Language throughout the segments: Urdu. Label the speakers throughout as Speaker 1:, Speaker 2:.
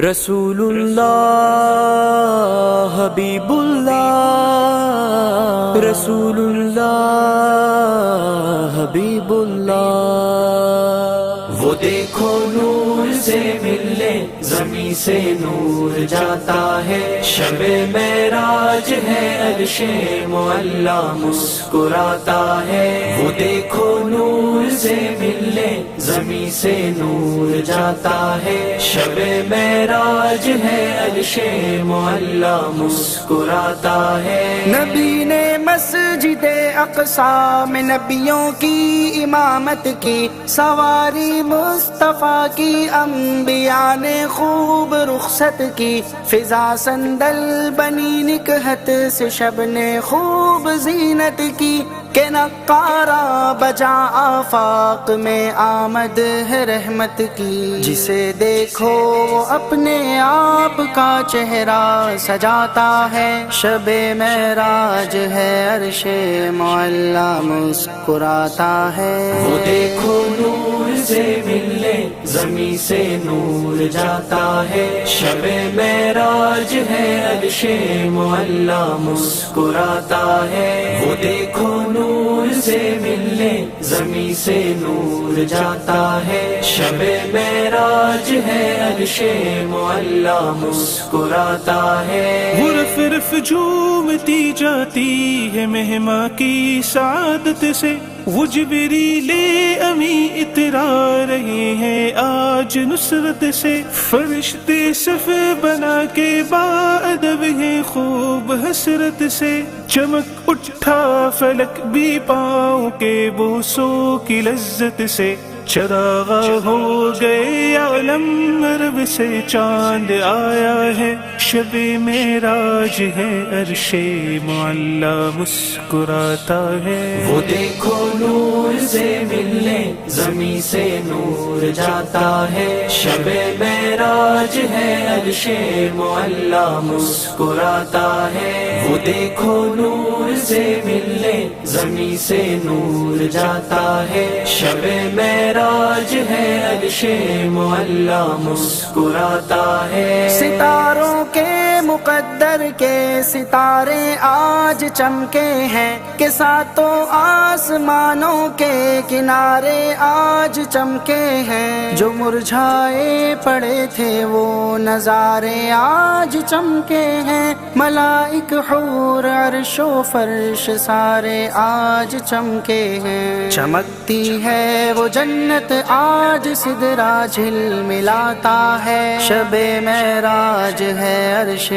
Speaker 1: رسول اللہ حبیب اللہ، رسول اللہ حبیب اللہ۔
Speaker 2: وہ دیکھو نور سے ملنے زمیں سے نور جاتا ہے، شب معراج ہے عرش معلا مسکراتا ہے۔ وہ دیکھو نور سے ملنے زمیں سے نور جاتا ہے، شب معراج ہے عرش معلا مسکراتا ہے۔
Speaker 3: نبی نے مسجد اقصی میں نبیوں کی امامت کی، سواری مصطفیٰ کی انبیاء نے خوب رخصت کی، فضا سندل بنی نکہت سے شب نے خوب زینت کی، کہ نقارہ بجا آفاق میں آمد ہے رحمت کی۔ جسے دیکھو وہ اپنے آپ کا چہرہ سجاتا ہے، شب معراج ہے عرش معلا مسکراتا ہے۔
Speaker 2: وہ دیکھو نور سے ملنے زمیں سے نور جاتا ہے، شب معراج ہے عرش معلا مسکراتا ہے۔ وہ دیکھو نور سے ملنے زمیں سے نور جاتا ہے، شب معراج ہے عرش معلا مسکراتا ہے۔
Speaker 4: وہ رف رف جھومتی جاتی ہے مہماں کی سعادت سے، وہ جبریل امی اترا رہے ہیں آج نصرت سے، فرشتے صف بنا کے باادب ہیں خوب حسرت سے، چمک اٹھا فلک بھی پاؤں کے بوسوں کی لذت سے، چراغ ہو گئے عالم عرب سے چاند آیا ہے، شب معراج ہے عرش معلا مسکراتا ہے۔
Speaker 2: وہ دیکھو نور سے ملنے زمیں سے نور جاتا ہے، شب معراج ہے عرش معلا مسکراتا ہے۔ وہ دیکھو نور سے ملنے زمیں سے نور جاتا ہے، شب معراج ہے عرش معلا مسکراتا ہے۔
Speaker 3: ستاروں کے مقدر کے ستارے آج چمکے ہیں، کہ ساتوں آسمانوں کے کنارے آج چمکے ہیں، جو مرجھائے پڑے تھے وہ نظارے آج چمکے ہیں، ملائک حور عرش و فرش سارے آج چمکے ہیں، چمکتی ہے وہ جنت آج سدرا جھل ملاتا ہے، شب معراج ہے عرش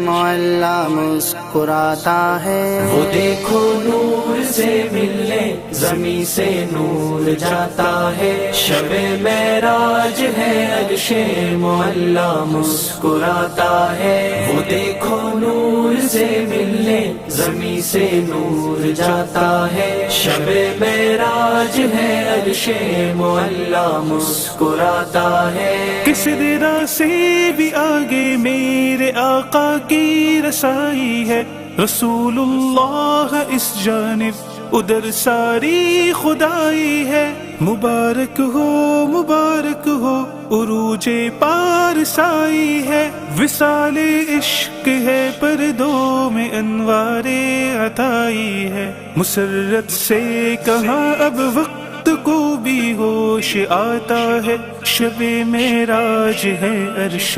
Speaker 3: معلا مسکراتا ہے۔
Speaker 2: وہ دیکھو نور سے ملنے زمیں سے نور جاتا ہے، شب معراج ہے عرش معلا مسکراتا ہے۔ وہ دیکھو نور سے ملنے زمیں سے نور جاتا ہے، شب معراج ہے عرش معلا مسکراتا ہے۔
Speaker 4: کس طرح سے بھی آگے میرے آقا کی رسائی ہے، رسول اللہ اس جانب ادھر ساری خدائی ہے، مبارک ہو عروج پارسائی ہے، وصال عشق ہے پردوں میں انوار عطائی ہے، مسرت سے کہاں اب وقت کو بھی ہوش آتا ہے، شب معراج ہے عرش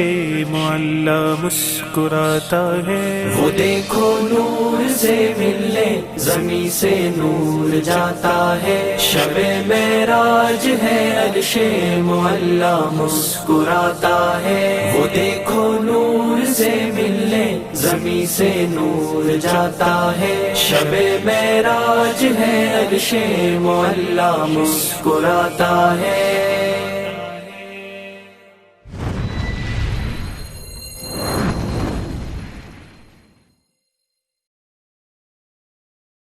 Speaker 4: معلا مسکراتا ہے۔
Speaker 2: وہ دیکھو نور سے ملنے زمیں سے نور جاتا ہے، شب معراج ہے عرش معلا مسکراتا ہے۔ وہ دیکھو نور سے ملنے زمیں سے نور جاتا ہے، شب معراج ہے عرش معلا مسکراتا ہے۔